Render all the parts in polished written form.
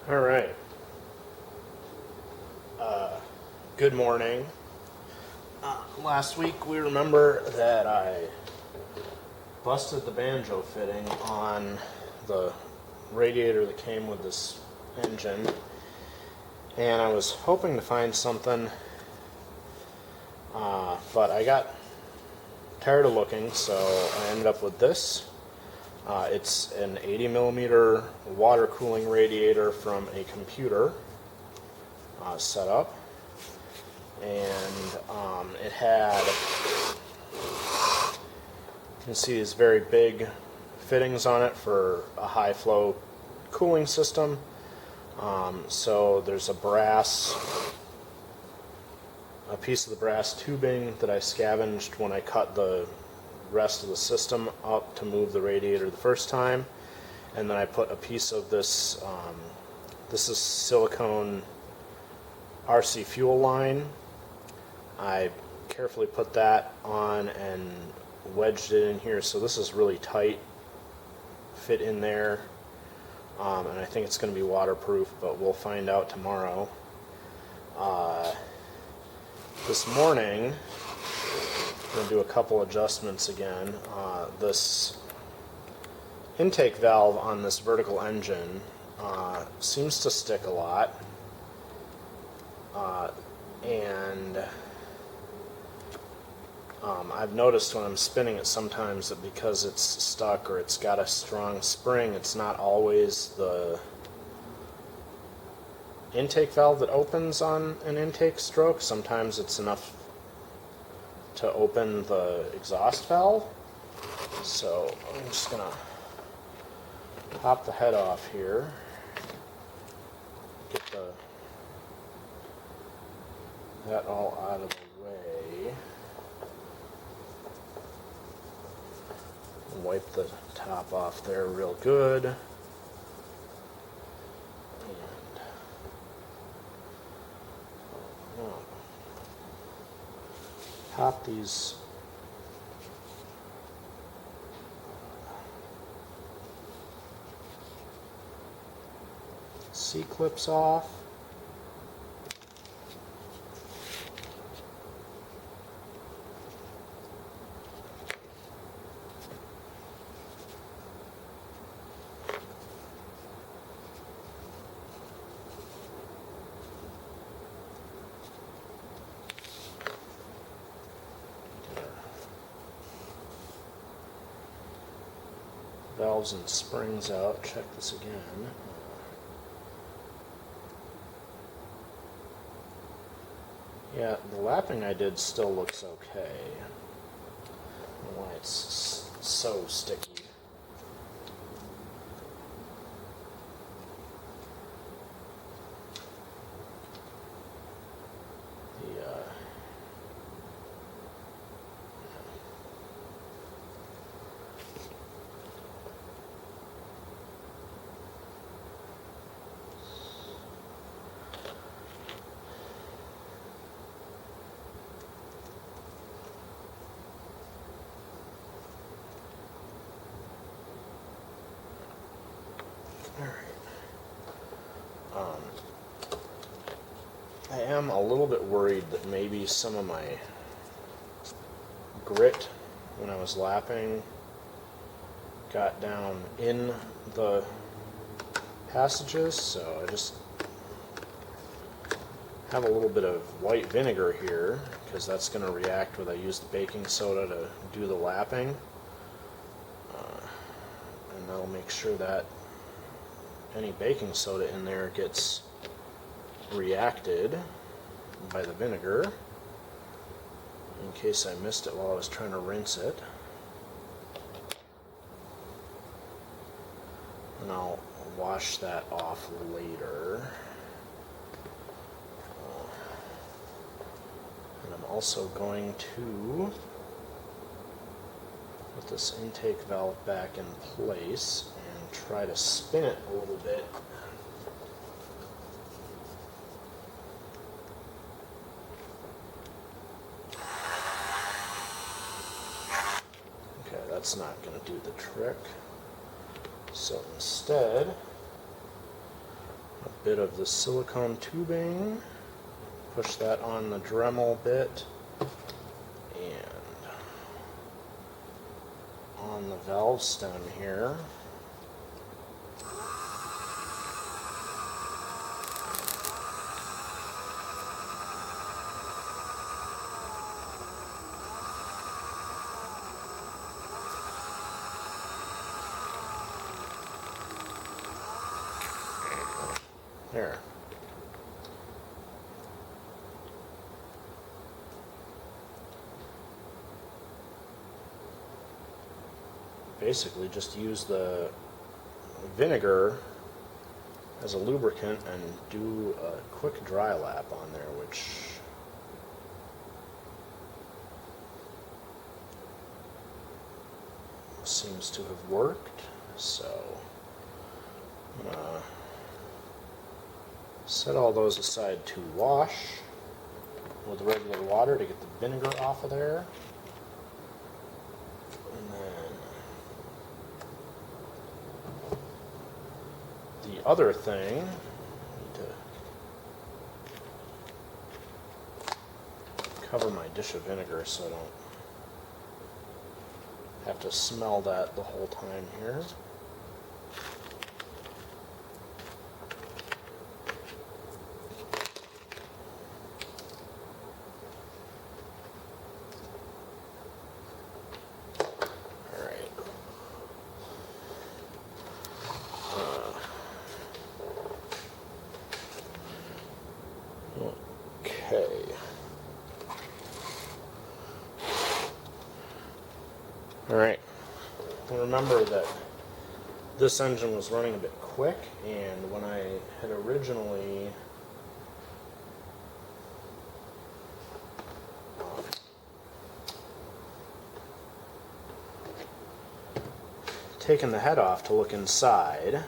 All right. Good morning. Last week we remember that I busted the banjo fitting on the radiator that came with this engine, and I was hoping to find something, but I got tired of looking, so I ended up with this. It's an 80 millimeter water cooling radiator from a computer setup. And it had, you can see these very big fittings on it for a high flow cooling system. So there's a piece of the brass tubing that I scavenged when I cut the rest of the system up to move the radiator the first time. And then I put a piece of this, this is silicone RC fuel line. I carefully put that on and wedged it in here, so this is really tight, fit in there, and I think it's going to be waterproof, but we'll find out tomorrow. This morning, I'm going to do a couple adjustments again. This intake valve on this vertical engine seems to stick a lot, and I've noticed when I'm spinning it sometimes that because it's stuck or it's got a strong spring, it's not always the intake valve that opens on an intake stroke. Sometimes it's enough to open the exhaust valve. So I'm just going to pop the head off here, get that all out of the way. Wipe the top off there real good. And pop these C-clips off. Valves and springs out. Check this again. Yeah, the lapping I did still looks okay. I don't know why it's so sticky. I am a little bit worried that maybe some of my grit when I was lapping got down in the passages, so I just have a little bit of white vinegar here because that's going to react with I used baking soda to do the lapping, and that'll make sure that any baking soda in there gets reacted by the vinegar, in case I missed it while I was trying to rinse it. And I'll wash that off later. And I'm also going to put this intake valve back in place and try to spin it a little bit. Okay, that's not going to do the trick. So instead, I'll bit of the silicone tubing, push that on the Dremel bit, and on the valve stem here. There. Basically just use the vinegar as a lubricant and do a quick dry lap on there, which seems to have worked. So I'm gonna set all those aside to wash with regular water to get the vinegar off of there. And then the other thing, I need to cover my dish of vinegar so I don't have to smell that the whole time here. Okay. Alright. Remember that this engine was running a bit quick, and when I had originally taken the head off to look inside,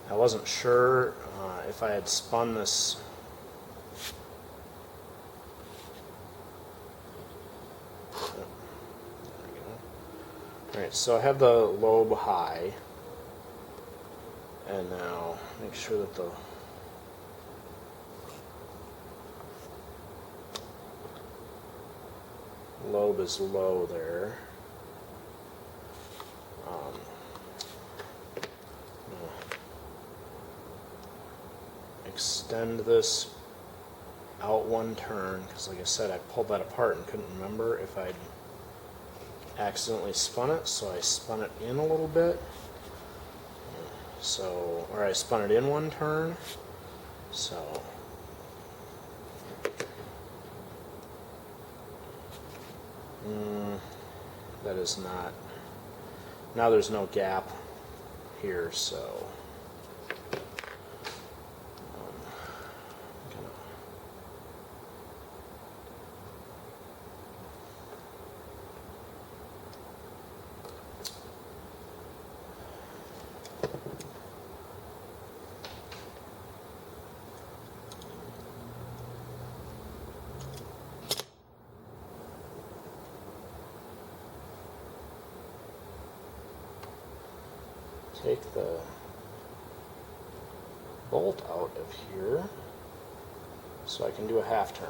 I wasn't sure if I had spun this Alright, so I have the lobe high, and now make sure that the lobe is low there. Extend this out one turn, because like I said, I pulled that apart and couldn't remember if I'd accidentally spun it, so I spun it in a little bit. So, or I spun it in one turn. So, that is not. Now there's no gap here, so. Take the bolt out of here so I can do a half turn.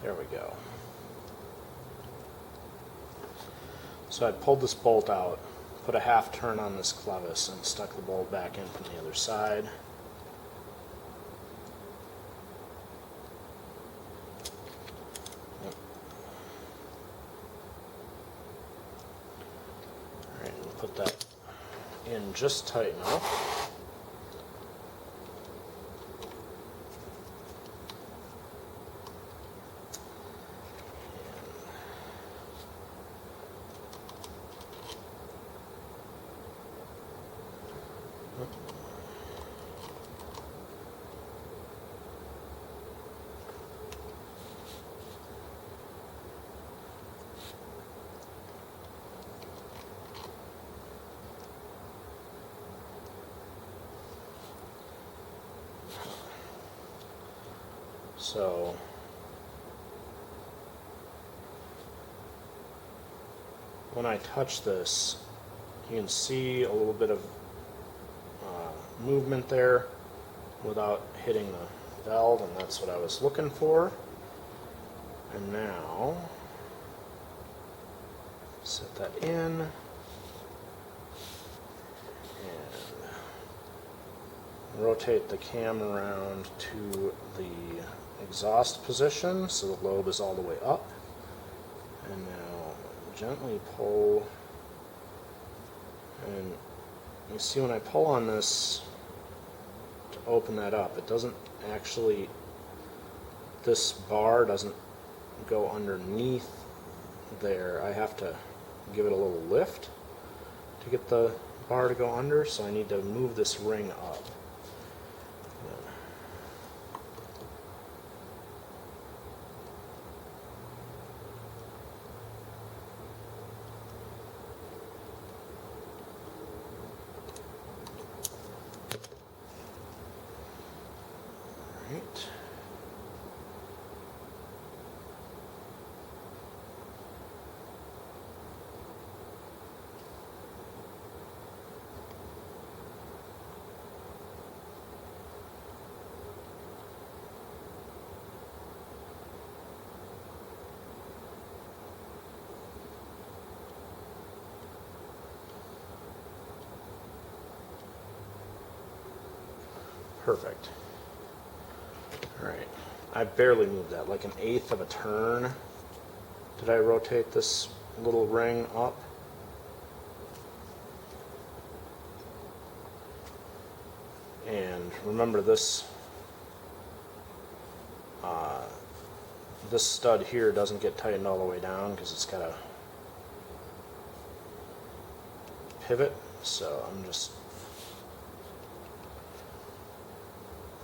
There we go. So I pulled this bolt out, put a half turn on this clevis, and stuck the bolt back in from the other side. Yep. Alright, we'll put that in just tight enough. So when I touch this, you can see a little bit of movement there without hitting the valve, and that's what I was looking for. And now set that in and rotate the cam around to the exhaust position so the lobe is all the way up. And now gently pull, and you see when I pull on this to open that up, it doesn't actually, this bar doesn't go underneath there. I have to give it a little lift to get the bar to go under, so I need to move this ring up. Right. Perfect. Alright, I barely moved that, like an eighth of a turn. Did I rotate this little ring up? And remember this, this stud here doesn't get tightened all the way down because it's got a pivot, so I'm just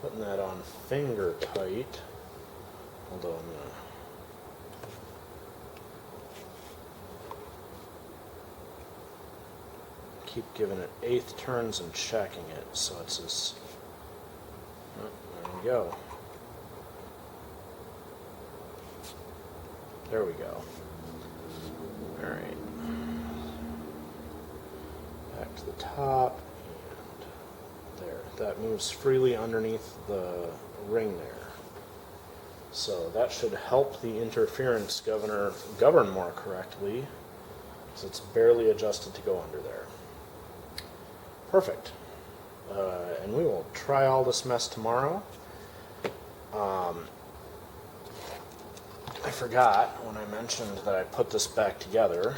putting that on finger tight, although I'm going to keep giving it eighth turns and checking it so it's as, oh, there we go. There we go. Alright. Back to the top. There, that moves freely underneath the ring there. So that should help the interference govern more correctly, because it's barely adjusted to go under there. Perfect. And we will try all this mess tomorrow. I forgot when I mentioned that I put this back together.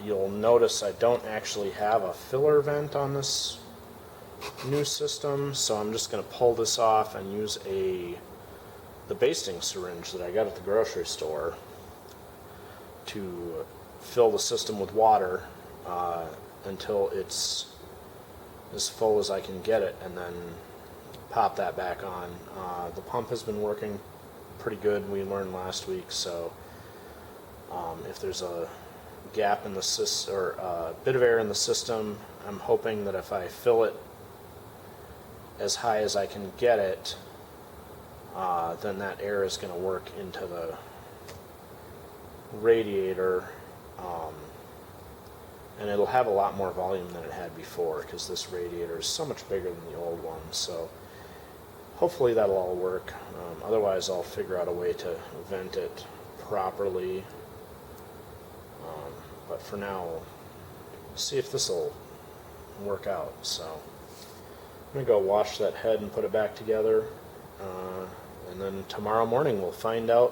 You'll notice I don't actually have a filler vent on this new system, so I'm just going to pull this off and use the basting syringe that I got at the grocery store to fill the system with water until it's as full as I can get it, and then pop that back on. The pump has been working pretty good, we learned last week, so if there's a gap in the system or a bit of air in the system, I'm hoping that if I fill it as high as I can get it, then that air is going to work into the radiator, and it'll have a lot more volume than it had before because this radiator is so much bigger than the old one. So hopefully that'll all work. Otherwise I'll figure out a way to vent it properly, but for now we'll see if this will work out. So I'm going to go wash that head and put it back together, and then tomorrow morning we'll find out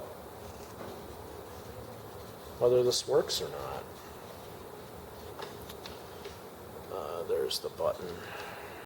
whether this works or not. where's the button?